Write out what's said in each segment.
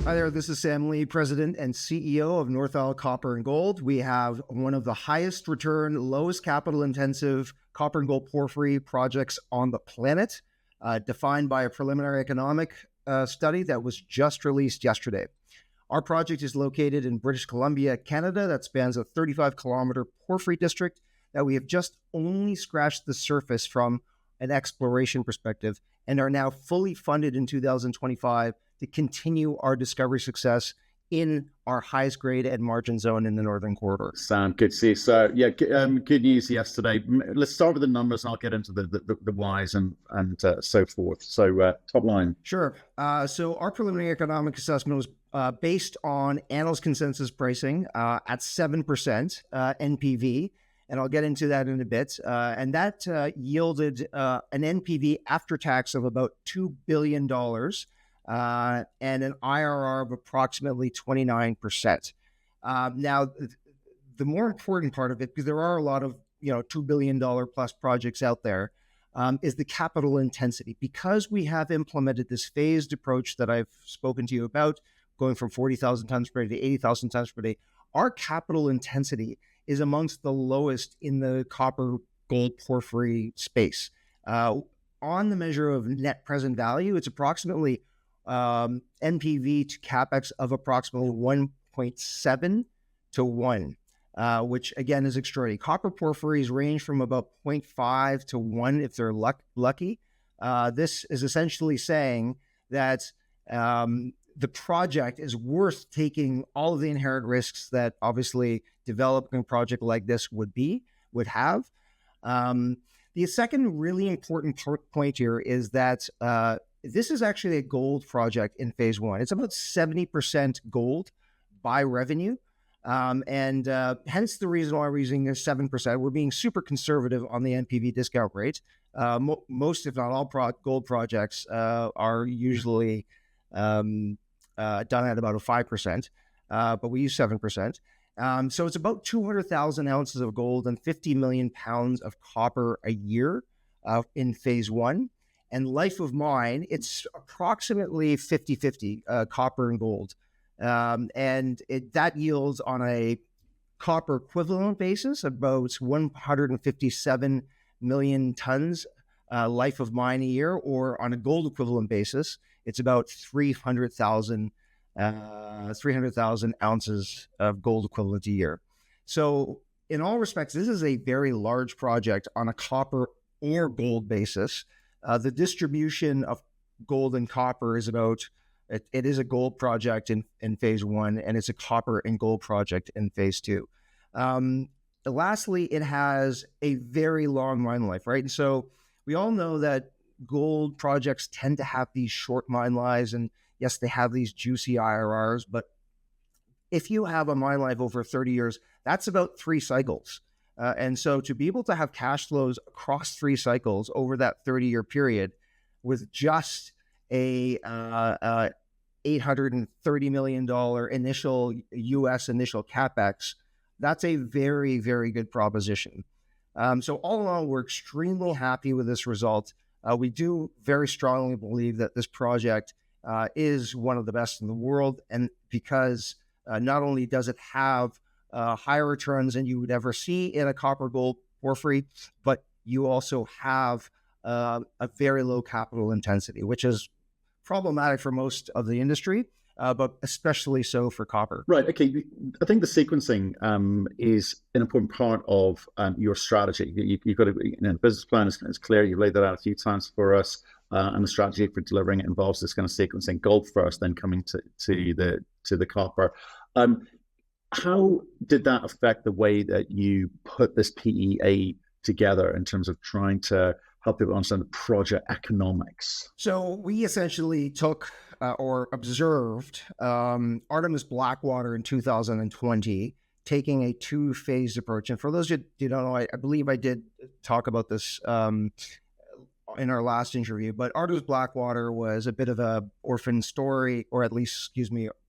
Hi there, this is Sam Lee, President and CEO of Northisle Copper and Gold. We have one of the highest return, lowest capital intensive copper and gold porphyry projects on the planet, defined by a preliminary economic study that was just released yesterday. Our project is located in British Columbia, Canada, that spans a 35-kilometer porphyry district that we have just only scratched the surface from an exploration perspective and are now fully funded in 2025 to continue our discovery success in our highest grade and margin zone in the Northern Corridor. Sam, good to see you. So, yeah, good news yesterday. Let's start with the numbers and I'll get into the whys and so forth. So, top line. Sure. So our preliminary economic assessment was based on analyst consensus pricing at 7% NPV. And I'll get into that in a bit. And that yielded an NPV after tax of about $2 billion. And an IRR of approximately 29%. Now, the more important part of it, because there are a lot of $2 billion plus projects out there, is the capital intensity. Because we have implemented this phased approach that I've spoken to you about, going from 40,000 tons per day to 80,000 tons per day, our capital intensity is amongst the lowest in the copper gold porphyry space. On the measure of net present value, it's approximately NPV to capex of approximately 1.7 to 1, which again is extraordinary. Copper porphyries range from about 0.5 to 1 if they're lucky. This is essentially saying that the project is worth taking all of the inherent risks that obviously developing a project like this would have. The second really important point here is that this is actually a gold project in phase one. It's about 70% gold by revenue. And hence the reason why we're using this 7%. We're being super conservative on the NPV discount rate. Most, if not all, gold projects are usually done at about a 5%, but we use 7%. So it's about 200,000 ounces of gold and 50 million pounds of copper a year in phase one. And life of mine, it's approximately 50-50 copper and gold. And that yields on a copper equivalent basis about 157 million tons life of mine a year, or on a gold equivalent basis, it's about 300,000 ounces of gold equivalent a year. So in all respects, this is a very large project on a copper or gold basis. The distribution of gold and copper is about, it is a gold project in phase one, and it's a copper and gold project in phase two. Lastly, it has a very long mine life, right? And so we all know that gold projects tend to have these short mine lives, and yes, they have these juicy IRRs, but if you have a mine life over 30 years, that's about 3 cycles. And so to be able to have cash flows across 3 cycles over that 30-year period with just a $830 million initial capex, that's a very, very good proposition. So all in all, we're extremely happy with this result. We do very strongly believe that this project is one of the best in the world, and because not only does it have higher returns than you would ever see in a copper gold porphyry, but you also have a very low capital intensity, which is problematic for most of the industry, but especially so for copper. Right. Okay. I think the sequencing is an important part of your strategy. You've got to, the business plan is clear. You've laid that out a few times for us, and the strategy for delivering it involves this kind of sequencing: gold first, then coming to the copper. How did that affect the way that you put this PEA together in terms of trying to help people understand the project economics? So we essentially took or observed Artemis Blackwater in 2020, taking a 2-phased approach. And for those of you who don't know, I believe I did talk about this in our last interview, but Artemis Blackwater was a bit of a orphan story, or at least,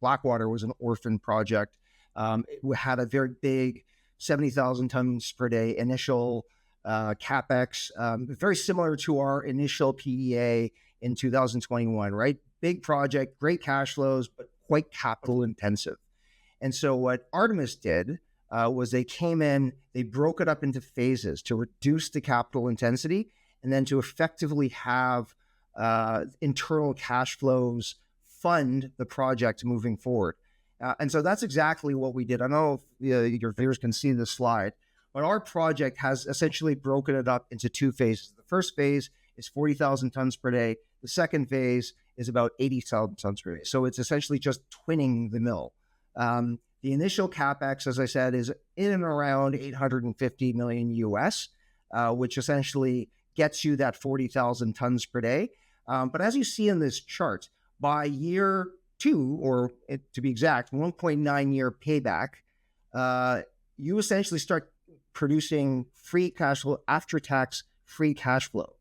Blackwater was an orphan project. It had a very big 70,000 tons per day initial capex, very similar to our initial PEA in 2021, right? Big project, great cash flows, but quite capital intensive. And so what Artemis did was they came in, they broke it up into phases to reduce the capital intensity and then to effectively have internal cash flows fund the project moving forward. And so that's exactly what we did. I don't know if your viewers can see this slide, but our project has essentially broken it up into two phases. The first phase is 40,000 tons per day. The second phase is about 80,000 tons per day. So it's essentially just twinning the mill. The initial capex, as I said, is in and around 850 million US, which essentially gets you that 40,000 tons per day. But as you see in this chart, by year 2, or to be exact, 1.9 year payback, you essentially start producing free cash flow, after tax free cash flow,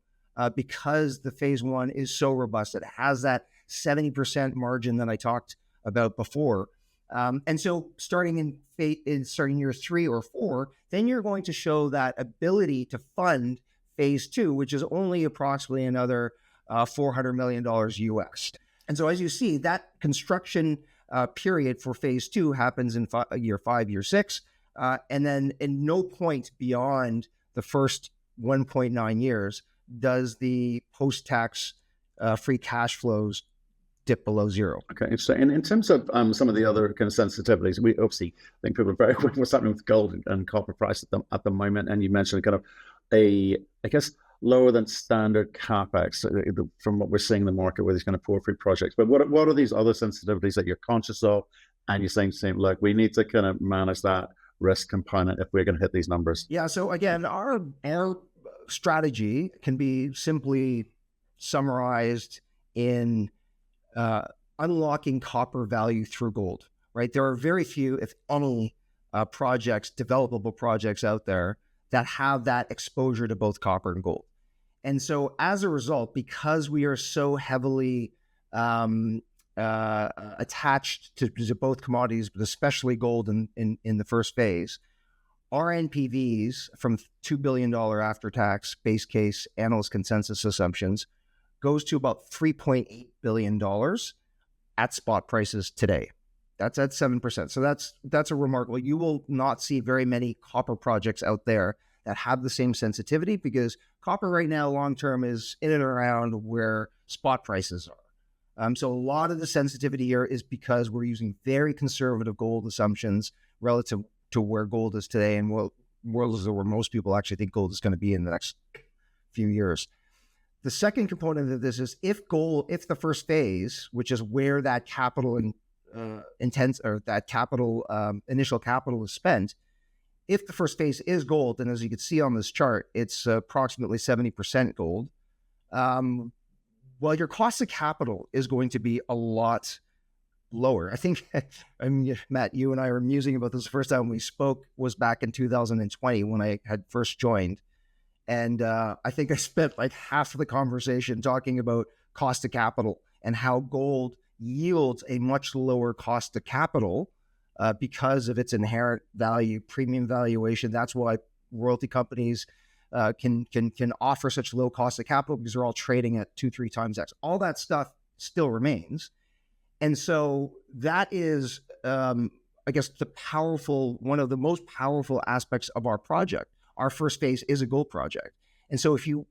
because the phase 1 is so robust. It has that 70% margin that I talked about before. And so starting in year 3 or 4, then you're going to show that ability to fund phase 2, which is only approximately another $400 million US. And so as you see, that construction period for phase 2 happens in year 5, year 6, and then in no point beyond the first 1.9 years does the post-tax free cash flows dip below zero. Okay, so in terms of some of the other kind of sensitivities, we obviously think people are very aware of what's happening with gold and copper price at the moment, and you mentioned kind of I guess, lower than standard capex from what we're seeing in the market with these kind of porphyry projects. But what are these other sensitivities that you're conscious of, and you're saying, look, we need to kind of manage that risk component if we're going to hit these numbers? Yeah. So again, our strategy can be simply summarized in unlocking copper value through gold, right? There are very few, if any, projects, developable projects out there that have that exposure to both copper and gold. And so as a result, because we are so heavily attached to both commodities, but especially gold in the first phase, our NPVs from $2 billion after tax base case analyst consensus assumptions goes to about $3.8 billion at spot prices today. That's at 7%. So that's a remarkable. You will not see very many copper projects out there that have the same sensitivity, because copper right now long-term is in and around where spot prices are. So a lot of the sensitivity here is because we're using very conservative gold assumptions relative to where gold is today, and where most people actually think gold is going to be in the next few years. The second component of this is if the first phase, which is where that capital initial capital is spent, if the first phase is gold, and as you can see on this chart, it's approximately 70% gold, well, your cost of capital is going to be a lot lower. I think, Matt, you and I were musing about this the first time we spoke was back in 2020 when I had first joined. And I think I spent like half of the conversation talking about cost of capital and how gold yields a much lower cost of capital because of its inherent value, premium valuation. That's why royalty companies can offer such low cost of capital, because they're all trading at 2-3 times X. All that stuff still remains. And so that is, I guess, one of the most powerful aspects of our project. Our first phase is a gold project. And so if you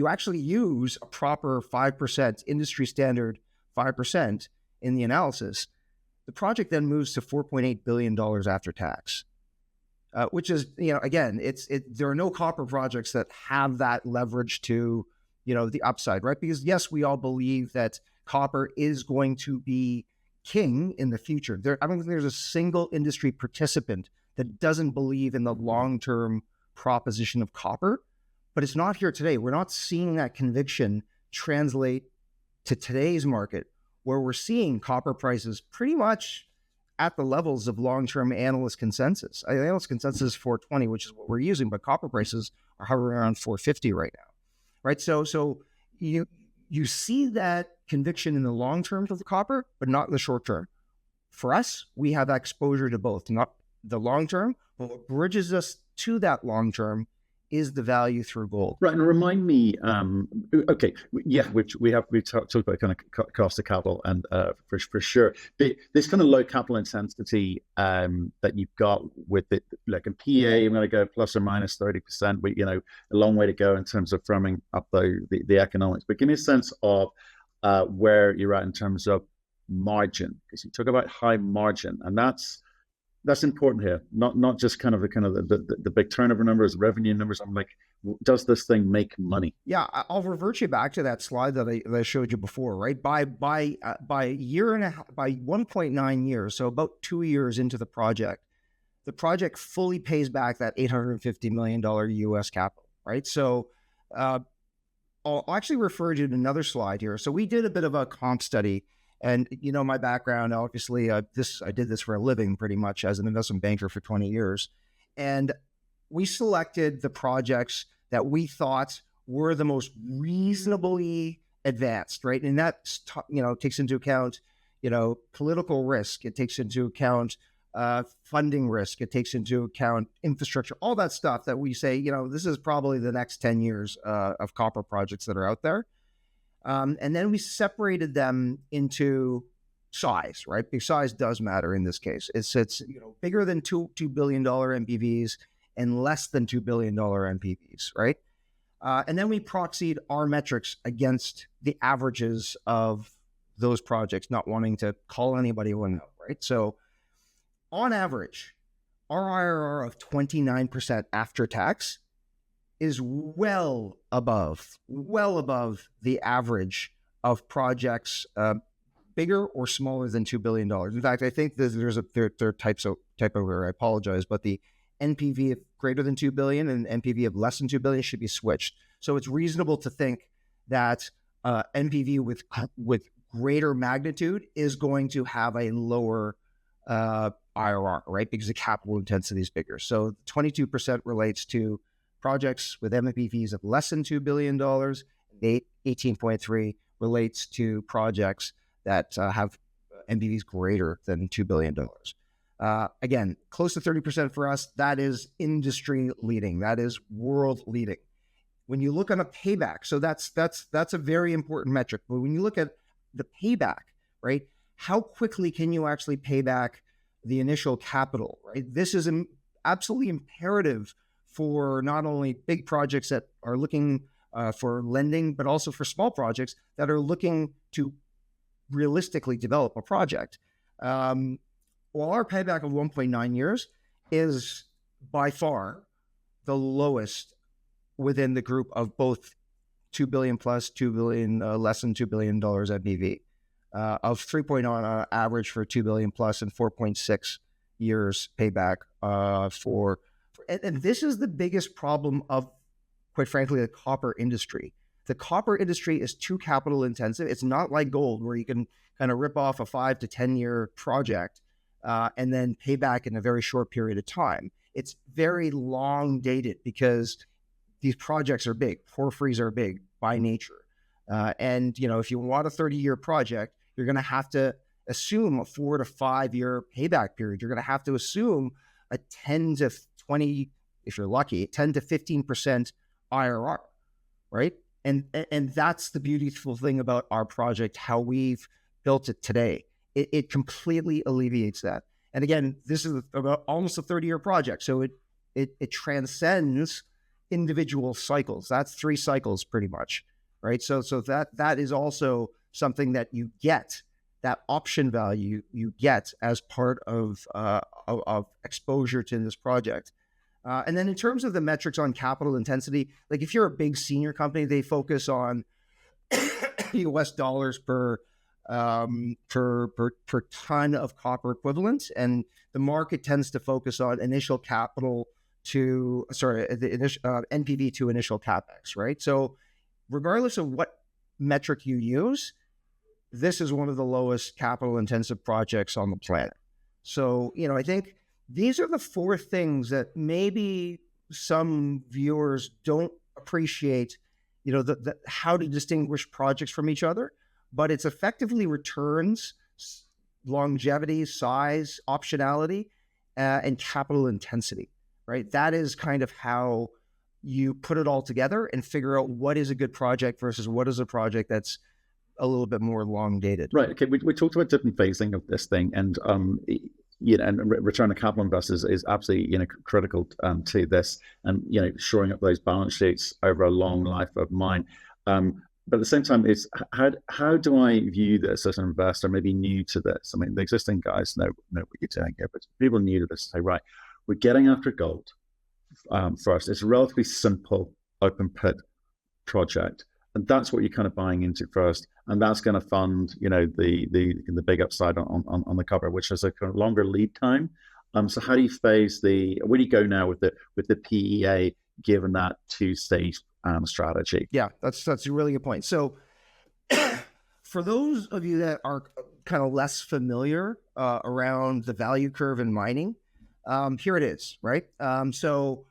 actually use a proper 5%, industry standard 5% in the analysis, the project then moves to $4.8 billion after tax, which is, again, there are no copper projects that have that leverage to, the upside, right? Because yes, we all believe that copper is going to be king in the future. I don't think there's a single industry participant that doesn't believe in the long-term proposition of copper, but it's not here today. We're not seeing that conviction translate to today's market, where we're seeing copper prices pretty much at the levels of long-term analyst consensus. Analyst consensus is 420, which is what we're using, but copper prices are hovering around 450 right now, right? So you see that conviction in the long term of the copper, but not in the short term. For us, we have exposure to both, not the long term, but what bridges us to that long term is the value through gold. Right, and remind me, okay, yeah, we talked about kind of cost of capital, and for sure, this kind of low capital intensity that you've got with it, like in PA, I'm going to go plus or minus 30%, but a long way to go in terms of firming up the economics. But give me a sense of where you're at in terms of margin, because you talk about high margin, and that's important here. Not just the big turnover numbers, revenue numbers. I'm like, does this thing make money? Yeah, I'll revert you back to that slide that I showed you before, right? By a year and a half, by 1.9 years, so about 2 years into the project fully pays back that $850 million US capital, right? So I'll actually refer you to another slide here. So we did a bit of a comp study. And my background, obviously, I did this for a living pretty much as an investment banker for 20 years. And we selected the projects that we thought were the most reasonably advanced, right? And that, takes into account, political risk. It takes into account funding risk. It takes into account infrastructure, all that stuff that we say, this is probably the next 10 years of copper projects that are out there. And then we separated them into size, right? Because size does matter in this case. It's bigger than $2 billion NPVs and less than $2 billion NPVs, right? And then we proxied our metrics against the averages of those projects, not wanting to call anybody one out, right? So on average, our IRR of 29% after tax is well above the average of projects bigger or smaller than $2 billion. In fact, I think there are typo error. I apologize, but the NPV of greater than 2 billion and NPV of less than 2 billion should be switched. So it's reasonable to think that NPV with greater magnitude is going to have a lower IRR, right? Because the capital intensity is bigger. So 22% relates to projects with NPVs of less than $2 billion. 18.3 relates to projects that have NPVs greater than $2 billion. Again, close to 30% for us. That is industry leading. That is world leading. When you look on a payback, so that's a very important metric. But when you look at the payback, right? How quickly can you actually pay back the initial capital, right? This is absolutely imperative for not only big projects that are looking for lending, but also for small projects that are looking to realistically develop a project. While our payback of 1.9 years is by far the lowest within the group of both 2 billion plus, 2 billion less than $2 billion NPV, of 3.0 on average for 2 billion plus and 4.6 years payback for. And this is the biggest problem of, quite frankly, the copper industry. The copper industry is too capital intensive. It's not like gold, where you can kind of rip off a 5 to 10 year project and then pay back in a very short period of time. It's very long dated because these projects are big. Porphyries are big by nature. And if you want a 30-year project, you're going to have to assume a 4 to 5 year payback period. You're going to have to assume a 10 to 20, if you're lucky, 10 to 15% IRR, right? And that's the beautiful thing about our project, how we've built it today. It completely alleviates that. And again, this is about almost a 30-year project. So it transcends individual cycles. That's 3 cycles pretty much, right? So that is also something that you get, that option value you get as part of exposure to this project. And then in terms of the metrics on capital intensity, like if you're a big senior company, they focus on US dollars per ton of copper equivalent, and the market tends to focus on initial capital the initial NPV to initial capex, right? So regardless of what metric you use, this is one of the lowest capital intensive projects on the planet. So, I think these are the 4 things that maybe some viewers don't appreciate, how to distinguish projects from each other, but it's effectively returns, longevity, size, optionality, and capital intensity, right? That is kind of how you put it all together and figure out what is a good project versus what is a project that's a little bit more long dated. Right. Okay. We talked about different phasing of this thing, and and return on capital investors is absolutely critical to this, and shoring up those balance sheets over a long life of mine. But at the same time, it's how do I view this as an investor, maybe new to this? I mean, the existing guys know what you're doing here, but people new to this say, right, we're getting after gold first. It's a relatively simple open pit project, and that's what you're kind of buying into first, and that's going to fund the big upside on the copper, which is a kind of longer lead time. So how do you phase where do you go now with the PEA given that two-stage strategy? Yeah, that's a really good point. So for those of you that are kind of less familiar around the value curve in mining, here it is, right? So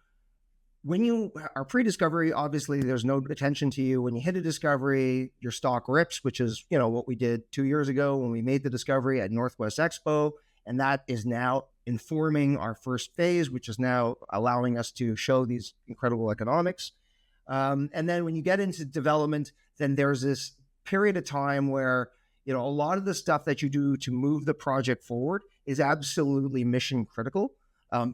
when you are pre-discovery, obviously there's no attention to you. When you hit a discovery, your stock rips, which is what we did 2 years ago when we made the discovery at Northwest Expo, and that is now informing our first phase, which is now allowing us to show these incredible economics. And then when you get into development, then there's this period of time where a lot of the stuff that you do to move the project forward is absolutely mission critical.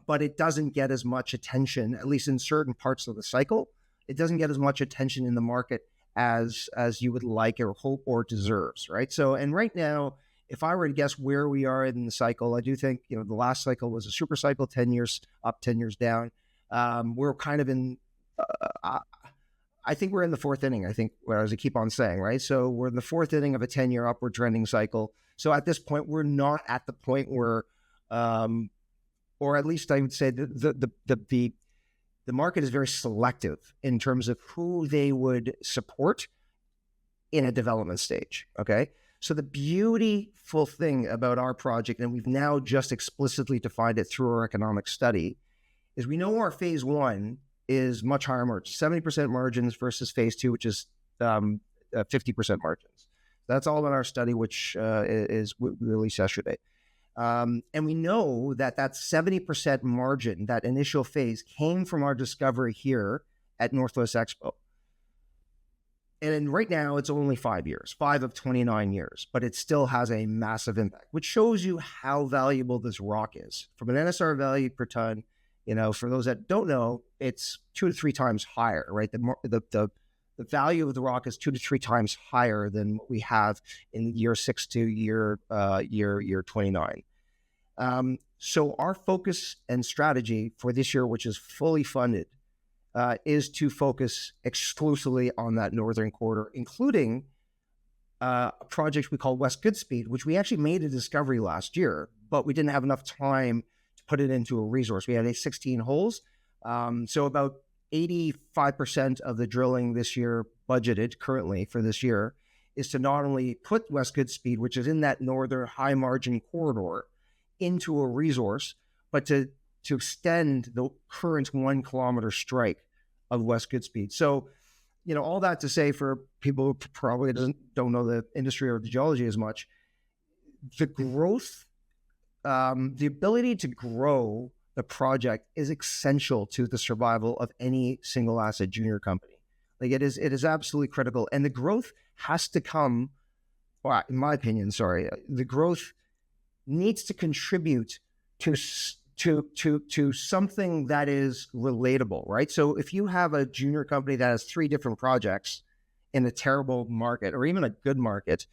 But it doesn't get as much attention, at least in certain parts of the cycle. It doesn't get as much attention in the market as you would like or hope or deserves, right? So, and right now, if I were to guess where we are in the cycle, I do think the last cycle was a super cycle, 10 years up, 10 years down. We're kind of in. I think we're in the fourth inning. I think, as I keep on saying, right? So we're in the fourth inning of a 10-year upward trending cycle. So at this point, we're not at the point where. Or at least I would say the market is very selective in terms of who they would support in a development stage. Okay. So the beautiful thing about our project, and we've now just explicitly defined it through our economic study, is we know our phase one is much higher margins, 70% margins versus phase two, which is 50% margins. That's all in our study, which is released yesterday. And we know that 70% margin, that initial phase, came from our discovery here at Northwest Expo. And right now, it's only 5 years, 5 of 29 years, but it still has a massive impact, which shows you how valuable this rock is. From an NSR value per ton, for those that don't know, it's 2 to 3 times higher, right? The value of the rock is 2 to 3 times higher than what we have in year 6 to year 29. So our focus and strategy for this year, which is fully funded, is to focus exclusively on that northern corridor, including a project we call West Goodspeed, which we actually made a discovery last year, but we didn't have enough time to put it into a resource. We had 16 holes. So about 85% of the drilling this year budgeted currently for this year is to not only put West Goodspeed, which is in that northern high margin corridor, into a resource, but to extend the current 1 kilometer strike of West Goodspeed. So, all that to say, for people who probably don't know the industry or the geology as much, the growth, the ability to grow the project is essential to the survival of any single asset junior company. Like it is absolutely critical. And the growth has to come, well, in my opinion, the growth needs to contribute to something that is relatable, right? So if you have a junior company that has 3 different projects in a terrible market or even a good market,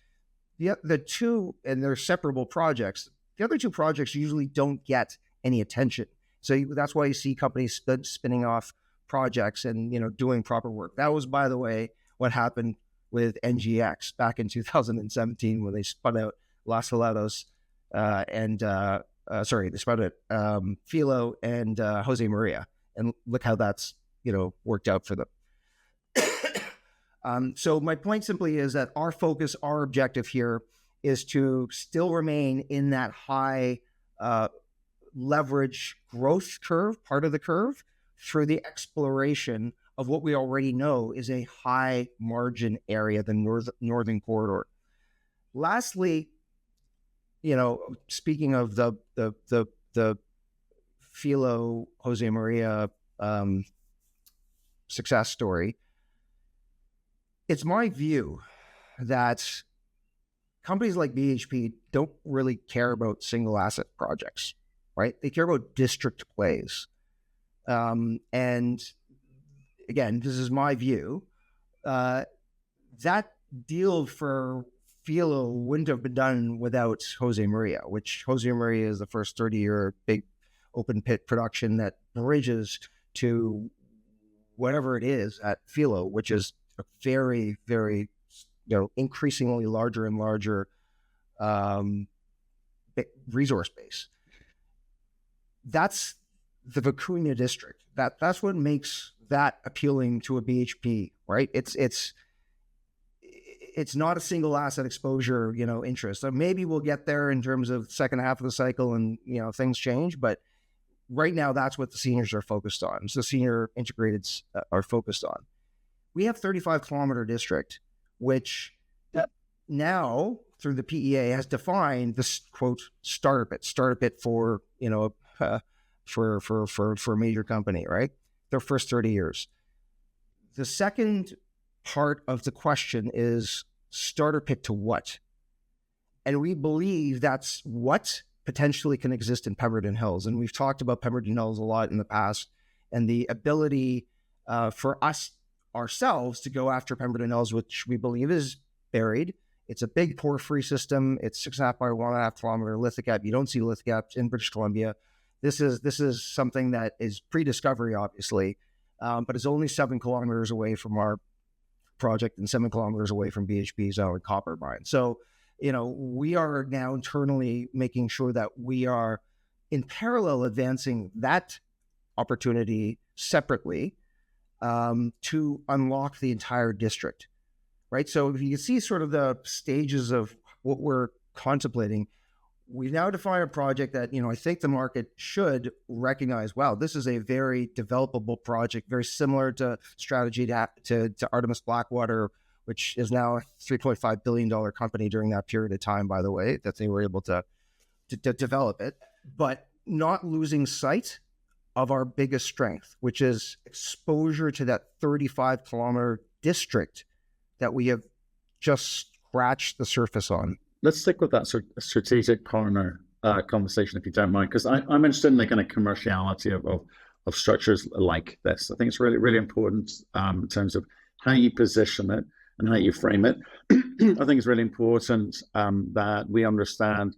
the two, and they're separable projects, the other 2 projects usually don't get any attention. So that's why you see companies spinning off projects and doing proper work. That was, by the way, what happened with NCX back in 2017 when they spun out Los Helados they spun out Filo and Jose Maria, and look how that's worked out for them. So my point simply is that our focus, our objective here is to still remain in that high leverage growth curve, part of the curve, through the exploration of what we already know is a high margin area, the northern corridor. Lastly, speaking of the Filo Jose Maria success story. It's my view that companies like BHP don't really care about single asset projects, right? They care about district plays. And again, this is my view. That deal for Filo wouldn't have been done without Jose Maria, which Jose Maria is the first 30-year big open pit production that bridges to whatever it is at Filo, which is a very, very, increasingly larger and larger resource base. That's the Vicuña district. That's what makes that appealing to a BHP, right? It's not a single asset exposure, interest. So maybe we'll get there in terms of the second half of the cycle and, things change. But right now, that's what the seniors are focused on. So senior integrateds are focused on. We have 35-kilometer district, which now through the PEA has defined this quote starter pit for, for a major company, right? Their first 30 years. The second part of the question is starter pit to what? And we believe that's what potentially can exist in Pemberton Hills. And we've talked about Pemberton Hills a lot in the past, and the ability for us ourselves to go after Pemberton Hills, which we believe is buried. It's a big porphyry system. It's 6.5 by 1.5 kilometer lithocap. You don't see lithocaps in British Columbia. This is something that is pre-discovery, obviously, but it's only 7 kilometers away from our project and 7 kilometers away from BHP's own copper mine. So, we are now internally making sure that we are in parallel advancing that opportunity separately to unlock the entire district, right? So if you can see sort of the stages of what we're contemplating, we now define a project that, I think the market should recognize, wow, this is a very developable project, very similar to strategy to Artemis Blackwater, which is now a $3.5 billion company during that period of time, by the way, that they were able to develop it, but not losing sight of our biggest strength, which is exposure to that 35-kilometer district that we have just scratched the surface on. Let's stick with that strategic partner conversation, if you don't mind, because I'm interested in the kind of commerciality of structures like this. I think it's really, really important in terms of how you position it and how you frame it. I think it's really important that we understand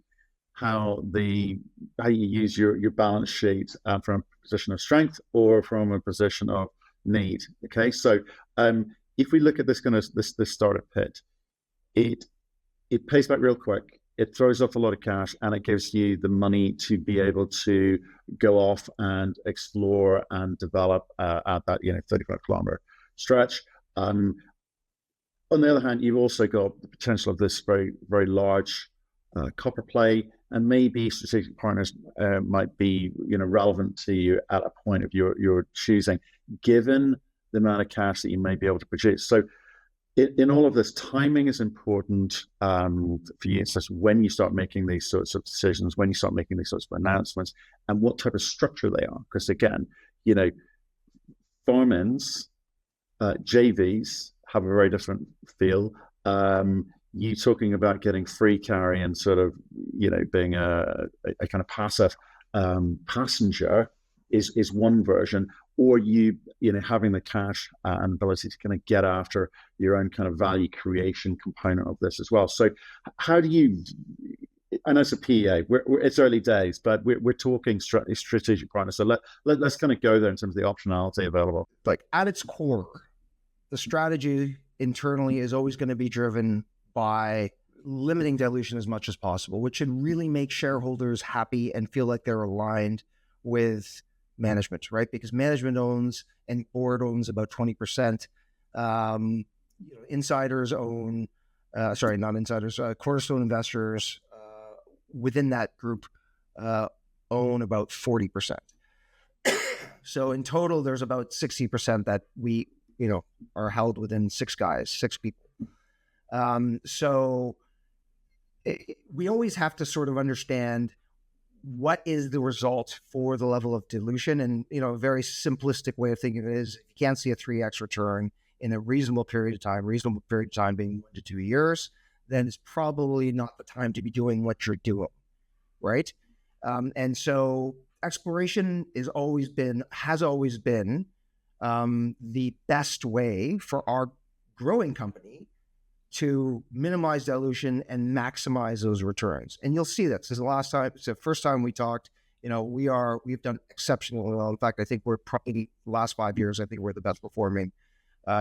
how you use your balance sheet from a position of strength or from a position of need. Okay, so if we look at this this starter pit, it pays back real quick. It throws off a lot of cash, and it gives you the money to be able to go off and explore and develop at that 35-kilometer stretch. On the other hand, you've also got the potential of this very, very large copper play, and maybe strategic partners might be relevant to you at a point of your choosing, given the amount of cash that you may be able to produce. So in all of this, timing is important for you. It's just when you start making these sorts of decisions, when you start making these sorts of announcements, and what type of structure they are. Because again, farm-ins, JVs have a very different feel. You talking about getting free carry and sort of, being a kind of passive passenger is one version, or having the cash and ability to kind of get after your own kind of value creation component of this as well. So how do you, I know it's a PEA, it's early days, but we're talking strategic partners. So let's kind of go there in terms of the optionality available. Like at its core, the strategy internally is always going to be driven by limiting dilution as much as possible, which should really make shareholders happy and feel like they're aligned with management, right? Because management owns and board owns about 20%. Insiders own, not insiders, cornerstone investors within that group own about 40%. So in total, there's about 60% that we, are held within six people. So we always have to sort of understand what is the result for the level of dilution? And, a very simplistic way of thinking of it is, if you can't see a 3x return in a reasonable period of time being 1 to 2 years, then it's probably not the time to be doing what you're doing, right? And so exploration has always been the best way for our growing company to minimize dilution and maximize those returns. And you'll see that. Since the first time we talked, we've done exceptionally well. In fact, I think we're probably the last 5 years, I think we're the best performing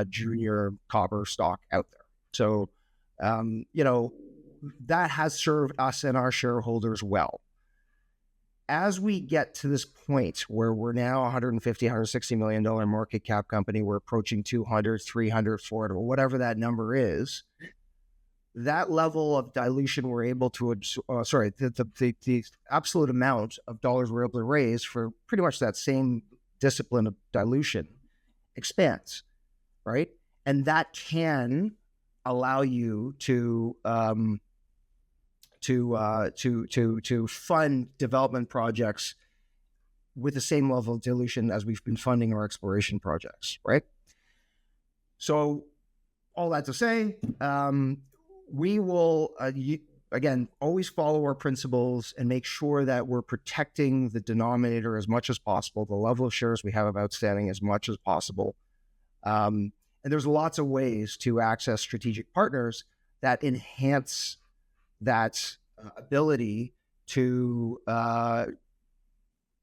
junior copper stock out there. So, that has served us and our shareholders well. As we get to this point where we're now $150, $160 million market cap company, we're approaching 200, 300, 400, or whatever that number is, that level of dilution we're able to, the absolute amount of dollars we're able to raise for pretty much that same discipline of dilution expands, right? And that can allow you to fund development projects with the same level of dilution as we've been funding our exploration projects, right? So all that to say, we will, again, always follow our principles and make sure that we're protecting the denominator as much as possible, the level of shares we have outstanding as much as possible. And there's lots of ways to access strategic partners that enhance that ability to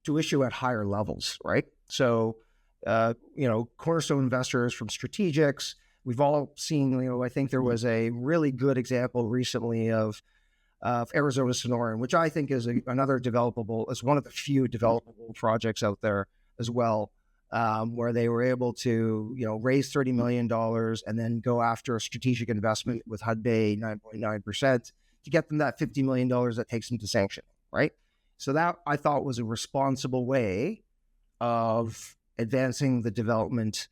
issue at higher levels, right? So, cornerstone investors from strategics. We've all seen, I think there was a really good example recently of Arizona Sonoran, which I think is another developable, is one of the few developable projects out there as well, where they were able to, raise $30 million and then go after a strategic investment with Hudbay 9.9% to get them that $50 million that takes them to sanction, right? So that I thought was a responsible way of advancing the development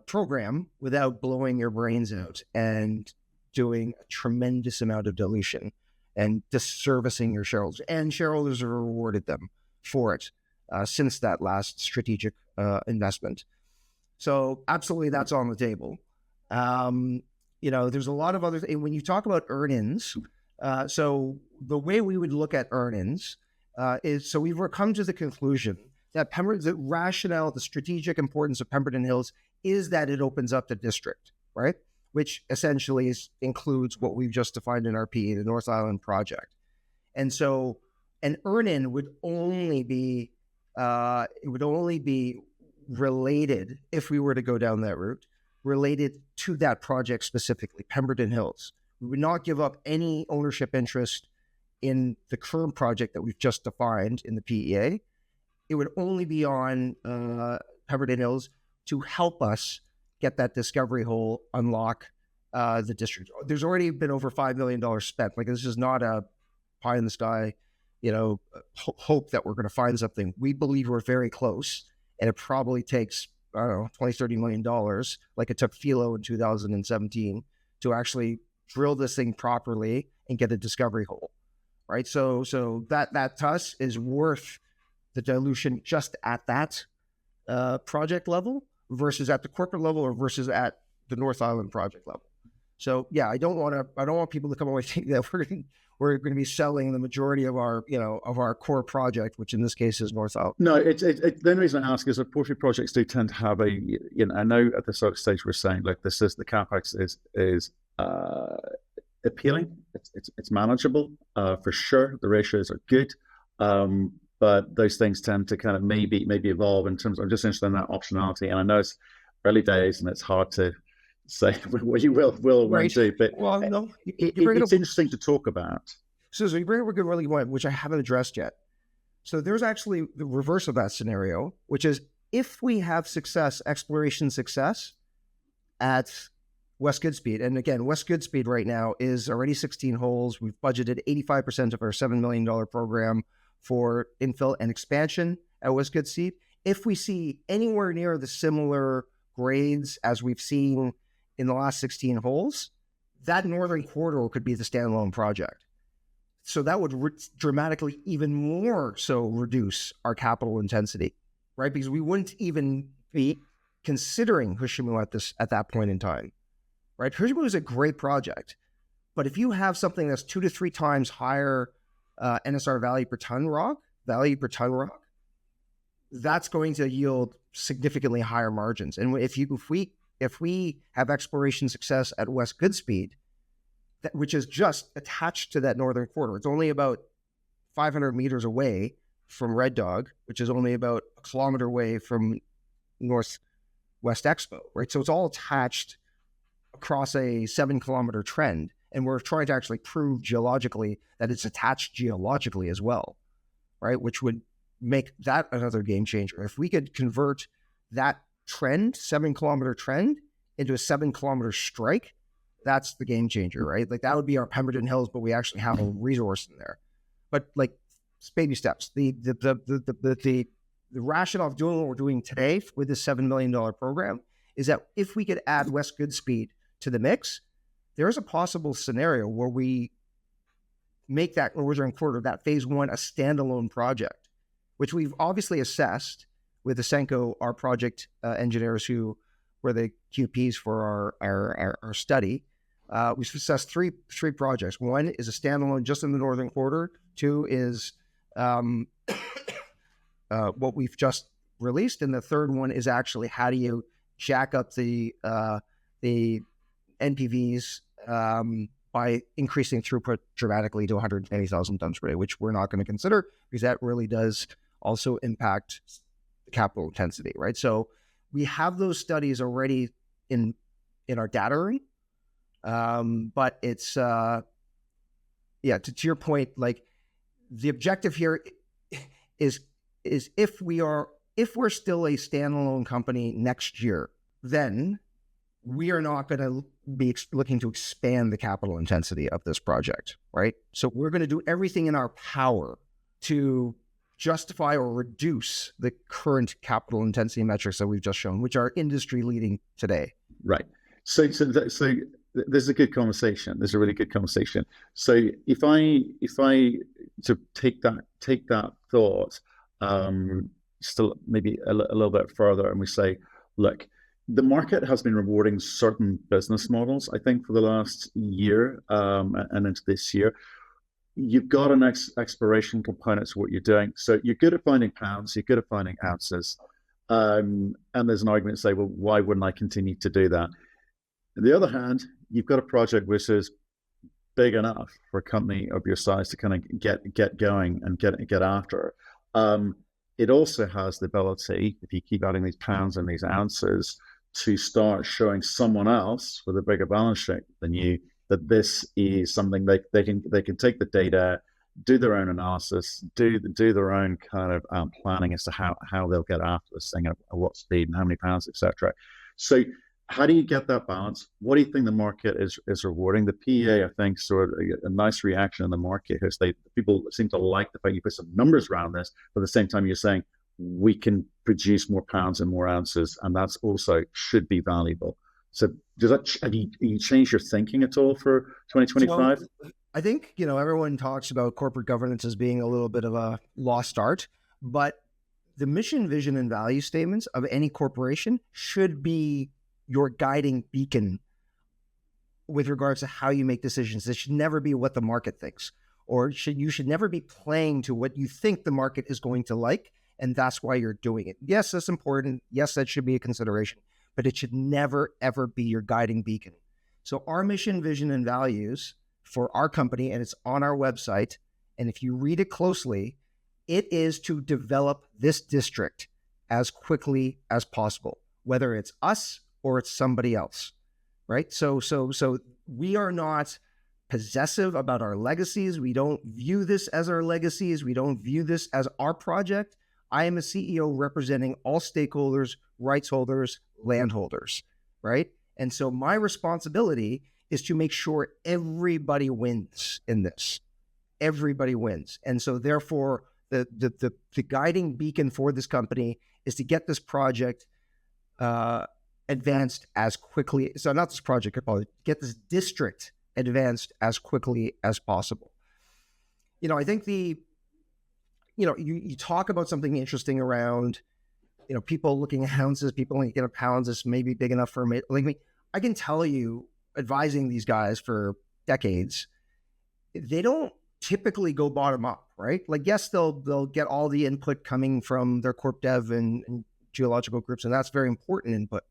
program without blowing your brains out and doing a tremendous amount of dilution and disservicing your shareholders. And shareholders have rewarded them for it since that last strategic investment. So absolutely, that's on the table. There's a lot of other things. When you talk about earnings, so the way we would look at earnings is, so we've come to the conclusion that the rationale, the strategic importance of Pemberton Hills is that it opens up the district, right? Which essentially includes what we've just defined in our PE, the North Island project. And so an earn-in would only be related, if we were to go down that route, related to that project specifically, Pemberton Hills. We would not give up any ownership interest in the current project that we've just defined in the PEA. It would only be on Pemberton Hills to help us get that discovery hole, unlock the district. There's already been over $5 million spent. Like, this is not a pie in the sky, hope that we're going to find something. We believe we're very close, and it probably takes, $20-30 million, like it took Philo in 2017, to actually drill this thing properly and get a discovery hole, right? So that to us is worth the dilution just at that project level versus at the corporate level or versus at the North Island project level. So yeah, I don't want people to come away thinking that we're going to be selling the majority of our core project, which in this case is North Island. No, the only reason I ask is that portfolio projects do tend to have I know at the sort of stage we're saying, like, this is the capex is appealing. It's manageable for sure. The ratios are good. But those things tend to kind of maybe evolve in terms of, I'm just interested in that optionality. And I know it's early days and it's hard to say what you will or won't do, but it's interesting to talk about. So you bring up a good really point, which I haven't addressed yet. So there's actually the reverse of that scenario, which is if we have exploration success at West Goodspeed, and again, West Goodspeed right now is already 16 holes. We've budgeted 85% of our $7 million program for infill and expansion at West Goodspeed. If we see anywhere near the similar grades as we've seen in the last 16 holes, that northern corridor could be the standalone project. So that would dramatically even more so reduce our capital intensity, right? Because we wouldn't even be considering Hushimu at that point in time, right? Hushimu is a great project, but if you have something that's 2 to 3 times higher NSR value per ton rock, that's going to yield significantly higher margins. And if we have exploration success at West Goodspeed, which is just attached to that northern corridor, it's only about 500 meters away from Red Dog, which is only about a kilometer away from Northwest Expo, right? So it's all attached across a 7-kilometer trend. And we're trying to actually prove geologically that it's attached geologically as well, right? Which would make that another game changer. If we could convert that trend, 7-kilometer trend, into a 7-kilometer strike, that's the game changer, right? Like that would be our Pemberton Hills, but we actually have a resource in there. But like baby steps. The rationale of doing what we're doing today with this $7 million program is that if we could add West Goodspeed to the mix, there is a possible scenario where we make that northern corridor, that phase 1, a standalone project, which we've obviously assessed with Asenko, our project engineers who were the QPs for our study. We've assessed three projects. One is a standalone just in the northern corridor. 2 is what we've just released, and the third one is actually how do you jack up the NPVs by increasing throughput dramatically to 120,000 tons per day, which we're not going to consider because that really does also impact the capital intensity, right? So we have those studies already in our data room, but it's to your point, like the objective here is if we're still a standalone company next year, then we are not going to be looking to expand the capital intensity of this project, right? So we're going to do everything in our power to justify or reduce the current capital intensity metrics that we've just shown, which are industry leading today. Right. So there's a good conversation. There's a really good conversation. So if I to take that thought, still maybe a little bit further, and we say, look, the market has been rewarding certain business models, I think, for the last year and into this year. You've got an exploration component to what you're doing. So you're good at finding pounds, you're good at finding ounces. And there's an argument to say, well, why wouldn't I continue to do that? On the other hand, you've got a project which is big enough for a company of your size to kind of get going and get after. It also has the ability, if you keep adding these pounds and these ounces, to start showing someone else with a bigger balance sheet than you that this is something they can take the data, do their own analysis, do their own kind of planning as to how they'll get after this thing at what speed and how many pounds, etc. So how do you get that balance? What do you think the market is rewarding? The PEA, I think, sort of a nice reaction in the market because people seem to like the fact you put some numbers around this, but at the same time you're saying we can produce more pounds and more ounces, and that's also should be valuable. So have you changed your thinking at all for 2025? So, I think, everyone talks about corporate governance as being a little bit of a lost art, but the mission, vision, and value statements of any corporation should be your guiding beacon with regards to how you make decisions. It should never be what the market thinks, or you should never be playing to what you think the market is going to like, and that's why you're doing it. Yes, that's important. Yes, that should be a consideration, but it should never, ever be your guiding beacon. So our mission, vision, and values for our company, and it's on our website, and if you read it closely, it is to develop this district as quickly as possible, whether it's us or it's somebody else, right? So we are not possessive about our legacies. We don't view this as our legacies. We don't view this as our project. I am a CEO representing all stakeholders, rights holders, landholders, right? And so my responsibility is to make sure everybody wins in this. Everybody wins. And so therefore, the guiding beacon for this company is to get this project advanced as quickly. So not this project, get this district advanced as quickly as possible. I think you talk about something interesting around, people looking at ounces, people looking at pounds. This may be big enough for me. Like me, I can tell you, advising these guys for decades, they don't typically go bottom up, right? Like, yes, they'll get all the input coming from their corp dev and geological groups, and that's very important input.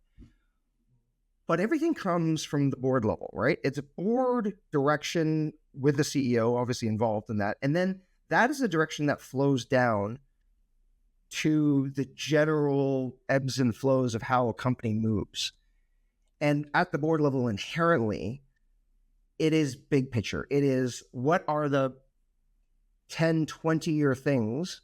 But everything comes from the board level, right? It's a board direction with the CEO obviously involved in that. And then that is a direction that flows down to the general ebbs and flows of how a company moves. And at the board level, inherently, it is big picture. It is, what are the 10, 20-year things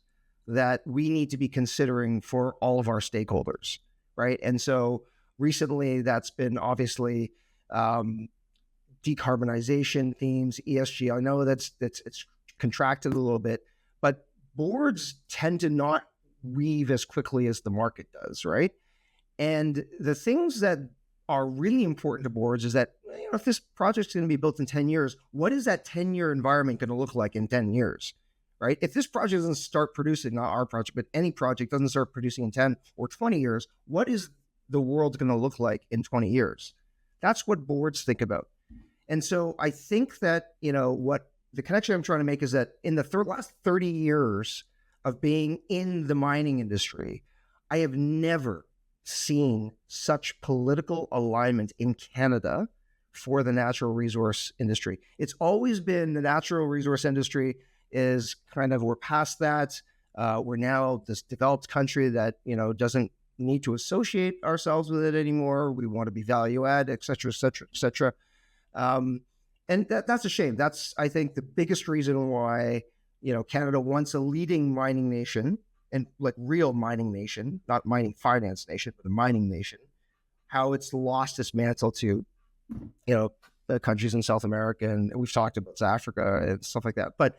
that we need to be considering for all of our stakeholders, right? And so recently, that's been obviously decarbonization themes, ESG. I know it's contracted a little bit, but boards tend to not weave as quickly as the market does, right? And the things that are really important to boards is that, if this project's going to be built in 10 years, what is that 10-year environment going to look like in 10 years, right? If this project doesn't start producing, not our project, but any project doesn't start producing in 10 or 20 years, what is the world going to look like in 20 years? That's what boards think about. And so I think that, what the connection I'm trying to make is that in the last 30 years of being in the mining industry, I have never seen such political alignment in Canada for the natural resource industry. It's always been the natural resource industry is kind of, we're past that. We're now this developed country that, doesn't need to associate ourselves with it anymore. We want to be value add, et cetera, et cetera, et cetera. And that's a shame. That's, I think, the biggest reason why, Canada wants a leading mining nation, and like real mining nation, not mining finance nation, but a mining nation, how it's lost its mantle to, the countries in South America, and we've talked about South Africa and stuff like that. But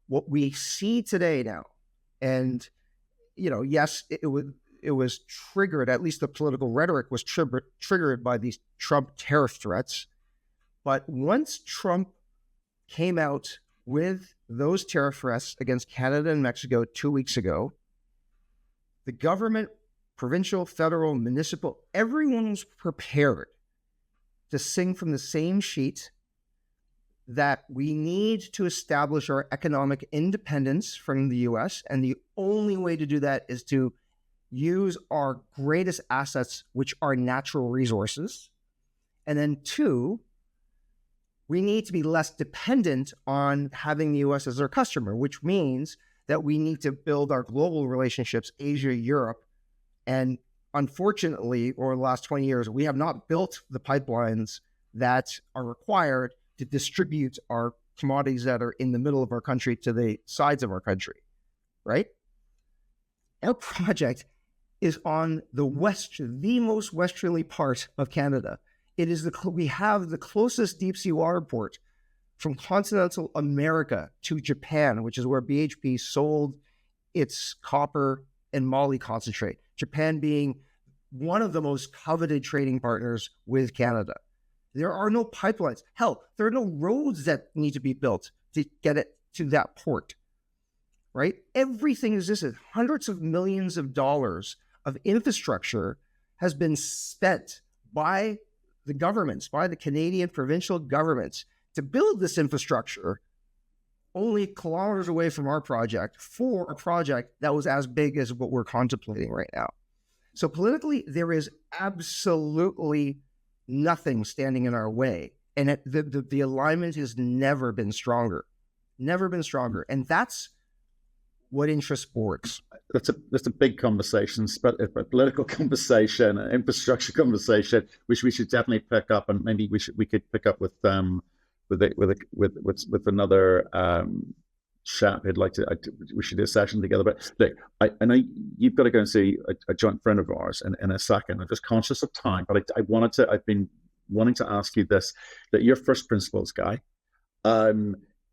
what we see today now, and, yes, it was triggered, at least the political rhetoric was triggered by these Trump tariff threats. But once Trump came out with those tariff threats against Canada and Mexico 2 weeks ago, the government, provincial, federal, municipal, everyone was prepared to sing from the same sheet that we need to establish our economic independence from the US. And the only way to do that is to use our greatest assets, which are natural resources. And then 2, we need to be less dependent on having the US as our customer, which means that we need to build our global relationships, Asia, Europe. And unfortunately, over the last 20 years, we have not built the pipelines that are required to distribute our commodities that are in the middle of our country to the sides of our country, right? Our project is on the most westerly part of Canada. It is we have the closest deep sea water port from continental America to Japan, which is where BHP sold its copper and moly concentrate. Japan being one of the most coveted trading partners with Canada. There are no pipelines. Hell, there are no roads that need to be built to get it to that port, right? Everything existed. Hundreds of millions of dollars of infrastructure has been spent by the governments, by the Canadian provincial governments, to build this infrastructure only kilometers away from our project for a project that was as big as what we're contemplating right now. So politically, there is absolutely nothing standing in our way. And the alignment has never been stronger. And that's what interests boards. That's a big conversation, a political conversation, an infrastructure conversation, which we should definitely pick up, and maybe we could pick up with another chap who'd like to. We should do a session together. But look, I know you've got to go and see a joint friend of ours in a second. I'm just conscious of time, but I've been wanting to ask you this: that you're first principles guy.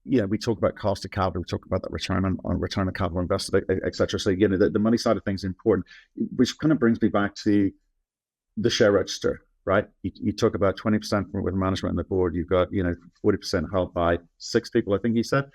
We talk about cost of capital, we talk about that return on capital invested, et cetera. So, the money side of things is important, which kind of brings me back to the share register, right? You talk about 20% with management and the board. You've got, 40% held by 6 people, I think you said.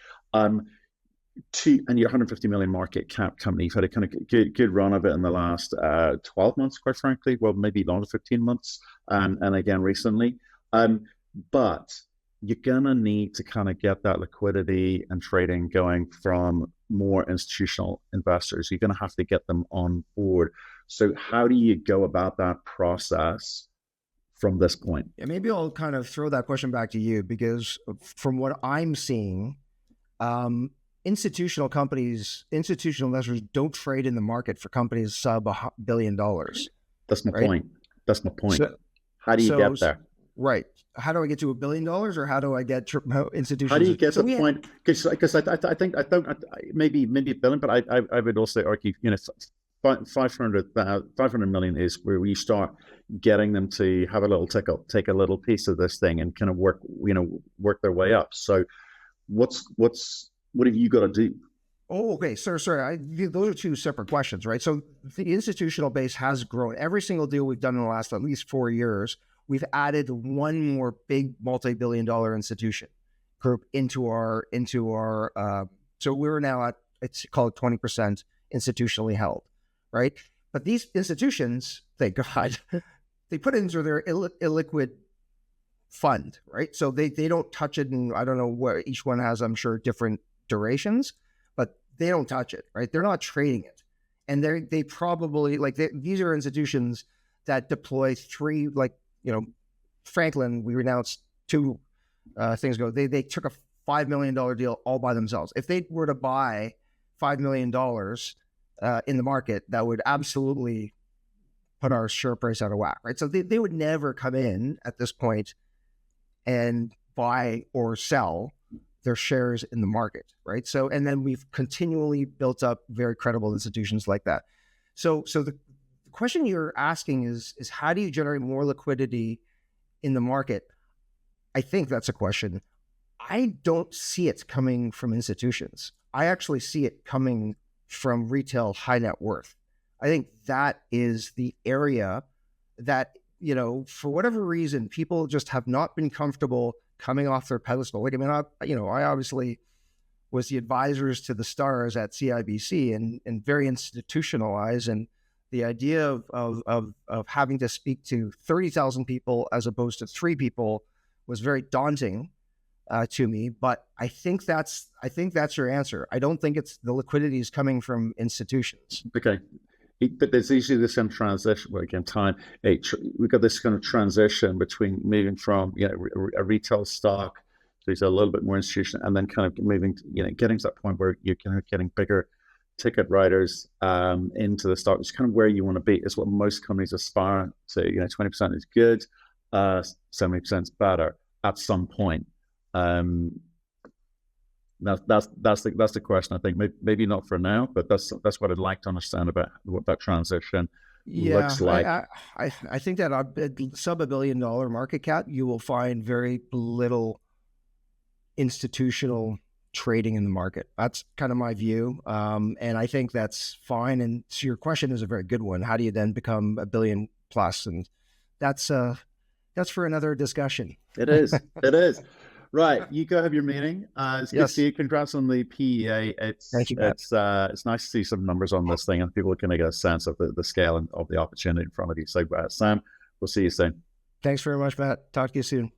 and you're 150 million market cap company. You've had a kind of good run of it in the last 12 months, quite frankly. Well, maybe longer, 15 months, and again recently. But you're gonna need to kind of get that liquidity and trading going from more institutional investors. You're gonna have to get them on board. So how do you go about that process from this point? Yeah, maybe I'll kind of throw that question back to you, because from what I'm seeing, institutional investors don't trade in the market for companies sub $1 billion. That's my right? point. That's my point. So, How do you get there? Right. How do I get to $1 billion, or how do I get institutions? How do you get to the point? Because I think maybe $1 billion, but I would also argue, 500 million is where we start getting them to have a little take a little piece of this thing and kind of work their way up. So what have you got to do? Oh, okay. Sorry. Those are two separate questions, right? So the institutional base has grown. Every single deal we've done in the last at least 4 years, we've added one more big multi-billion-dollar institution group into our. So we're now at, it's called 20% institutionally held, right? But these institutions, thank God, they put it into their illiquid fund, right? So they don't touch it, and I don't know what each one has, I'm sure, different durations, but they don't touch it, right? They're not trading it. And they probably, these are institutions that deploy three, Franklin, we announced 2 things ago, they took a $5 million deal all by themselves. If they were to buy $5 million in the market, that would absolutely put our share price out of whack, right? So they would never come in at this point and buy or sell their shares in the market, right? So, and then we've continually built up very credible institutions like that. So the question you're asking is how do you generate more liquidity in the market? I think that's a question. I don't see it coming from institutions. I actually see it coming from retail high net worth. I think that is the area that, for whatever reason, people just have not been comfortable coming off their pedestal. I obviously was the advisors to the stars at CIBC and very institutionalized. And the idea of having to speak to 30,000 people as opposed to 3 people was very daunting to me. But I think that's your answer. I don't think it's the liquidity is coming from institutions. Okay. But there's usually this kind of transition, we've got this kind of transition between moving from a retail stock to a little bit more institutional, and then kind of moving getting to that point where you're kind of getting bigger ticket riders into the stock. It's kind of where you want to be. Is what most companies aspire to. 20% is good, 70% is better at some point. That's the question. I think maybe not for now, but that's what I'd like to understand about what that transition looks like. I think that sub $1 billion market cap, you will find very little institutional trading in the market. That's kind of my view, and I think that's fine. And so your question is a very good one. How do you then become $1 billion plus? And that's for another discussion. It is. Right, you go have your meeting. It's good to see you. Congrats on the PEA. Thank you, Matt. It's nice to see some numbers on this thing, and people can get a sense of the scale and of the opportunity in front of you. So, Sam, we'll see you soon. Thanks very much, Matt. Talk to you soon.